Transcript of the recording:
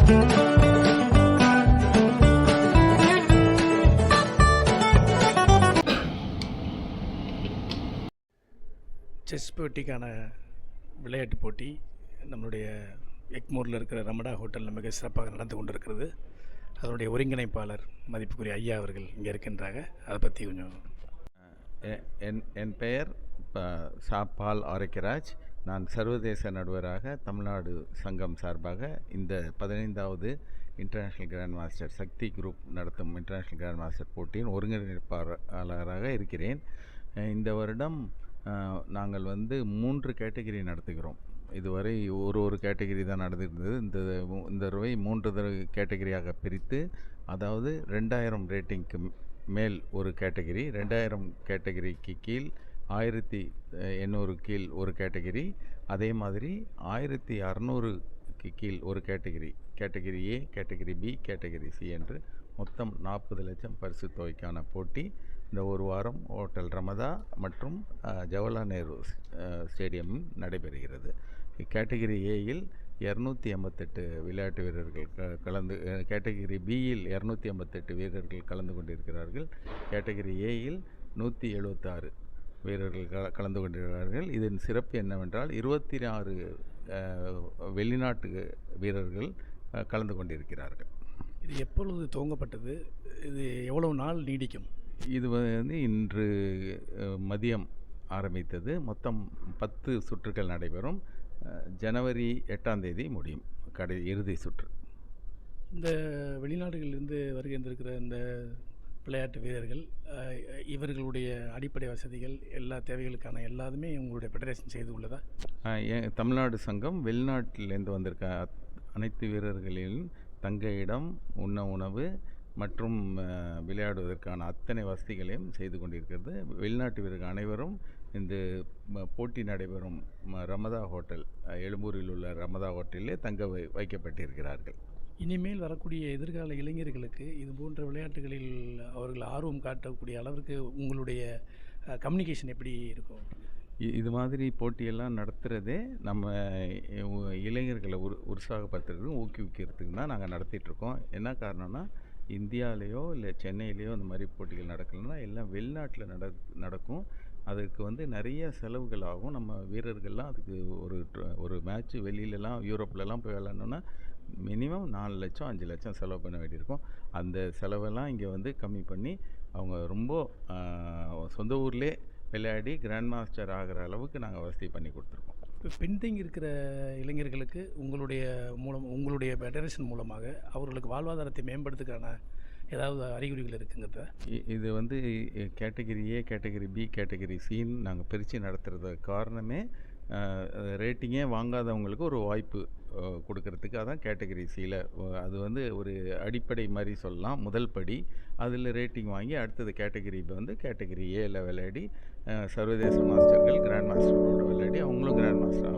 Chess போட்டிக்கான விளையாட்டு போட்டி நம்மளுடைய எக்மோரில் இருக்கிற ரமடா ஹோட்டலில் மிக சிறப்பாக நடந்து கொண்டிருக்கிறது. அதனுடைய ஒருங்கிணைப்பாளர் மதிப்புக்குரிய ஐயா அவர்கள் இங்கே இருக்கின்றாங்க. அதை பற்றி கொஞ்சம். என் பெயர் பால் ஆரோக்கியராஜ். நான் சர்வதேச நடுவராக தமிழ்நாடு சங்கம் சார்பாக இந்த 15வது இன்டர்நேஷ்னல் கிராண்ட் மாஸ்டர் சக்தி குரூப் நடத்தும் இன்டர்நேஷ்னல் கிராண்ட் மாஸ்டர் போட்டியின் ஒருங்கிணைப்பாளராக இருக்கிறேன். இந்த வருடம் நாங்கள் 3 கேட்டகரி நடத்துகிறோம். இதுவரை ஒரு கேட்டகரி தான் நடந்திருந்தது. இந்த தடவை 3 கேட்டகரியாக பிரித்து, அதாவது 2000 ரேட்டிங்க்கு மேல் ஒரு கேட்டகரி, 2000 கேட்டகரிக்கு கீழ் 1800 கீழ் ஒரு கேட்டகரி, அதே மாதிரி 1600க்கு கீழ் ஒரு category, category A, category B, category C என்று மொத்தம் 40 லட்சம் பரிசு தொகைக்கான போட்டி இந்த ஒரு வாரம் ஹோட்டல் ரமதா மற்றும் ஜவஹர்லால் நேரு ஸ்டேடியம் நடைபெறுகிறது. கேட்டகரி ஏயில் 288 விளையாட்டு வீரர்கள் கேட்டகரி பியில் 288 வீரர்கள் கலந்து கொண்டிருக்கிறார்கள். கேட்டகரி ஏயில் 176 வீரர்கள் கலந்து கொண்டிருக்கிறார்கள். இதன் சிறப்பு என்னவென்றால் 26 வெளிநாட்டு வீரர்கள் கலந்து கொண்டிருக்கிறார்கள். இது எப்பொழுது துவங்கப்பட்டது? இது எவ்வளவு நாள் நீடிக்கும்? இது இன்று மதியம் ஆரம்பித்தது. மொத்தம் 10 சுற்றுகள் நடைபெறும். ஜனவரி 8ஆம் தேதி முடியும் இறுதி சுற்று. இந்த வெளிநாடுகளிலிருந்து வருகின்றிருக்கிற இந்த விளையாட்டு வீரர்கள், இவர்களுடைய அடிப்படை வசதிகள், எல்லா தேவைகளுக்கான எல்லாதுமே உங்களுடைய ஃபெடரேஷன் செய்து உள்ளதா? தமிழ்நாடு சங்கம் வெளிநாட்டிலேருந்து வந்திருக்க அனைத்து வீரர்களின் தங்க இடம், உண்ண உணவு மற்றும் விளையாடுவதற்கான அத்தனை வசதிகளையும் செய்து கொண்டிருக்கிறது. வெளிநாட்டு வீரர்கள் அனைவரும் இந்த போட்டி நடைபெறும் ரமதா ஹோட்டல், எழும்பூரில் உள்ள ரமதா ஹோட்டலிலே தங்க வைக்கப்பட்டிருக்கிறார்கள். இனிமேல் வரக்கூடிய எதிர்கால இளைஞர்களுக்கு இது போன்ற விளையாட்டுகளில் அவர்கள் ஆர்வம் காட்டக்கூடிய அளவிற்கு உங்களுடைய கம்யூனிகேஷன் எப்படி இருக்கும்? இது மாதிரி போட்டியெல்லாம் நடத்துகிறதே நம்ம இளைஞர்களை உற்சாகப்படுத்துறதுக்கும் ஊக்குவிக்கிறதுக்கு தான் நாங்கள் நடத்திட்டுருக்கோம். என்ன காரணம்னா, இந்தியாவிலேயோ இல்லை சென்னையிலேயோ இந்த மாதிரி போட்டிகள் நடக்கலைன்னா எல்லாம் வெளிநாட்டில் நடக்கும். அதுக்கு நிறைய செலவுகள் ஆகும். நம்ம வீரர்கள்லாம் அதுக்கு ஒரு மேட்ச்சு வெளியிலலாம் யூரோப்லலாம் போய் விளையாடணுன்னா மினிமம் 4 லட்சம் 5 லட்சம் செலவு பண்ண வேண்டியிருக்கும். அந்த செலவெல்லாம் இங்கே கம்மி பண்ணி அவங்க ரொம்ப சொந்த ஊர்லேயே விளையாடி கிராண்ட் மாஸ்டர் ஆகிற அளவுக்கு நாங்கள் வசதி பண்ணி கொடுத்துருக்கோம். இப்போ பெண்டிங் இருக்கிற இளைஞர்களுக்கு உங்களுடைய ஃபெடரேஷன் மூலமாக அவர்களுக்கு வாழ்வாதாரத்தை மேம்படுத்துக்கான ஏதாவது அறிகுறிகள் இருக்குங்கிறத? இது category A, category B, category சின்னு நாங்கள் பிரித்து நடத்துகிறது காரணமே ரேட்டிங்கே வாங்காதவங்களுக்கு ஒரு வாய்ப்பு கொடுக்கறதுக்காக தான் கேட்டகரி சியில். அது ஒரு அடிப்படை மாதிரி சொல்லலாம், முதல் படி. அதில் ரேட்டிங் வாங்கி அடுத்தது கேட்டகரி கேட்டகரி ஏல விளையாடி சர்வதேச மாஸ்டர்கள் கிராண்ட் மாஸ்டரோடு விளையாடி அவங்களும் கிராண்ட் மாஸ்டர்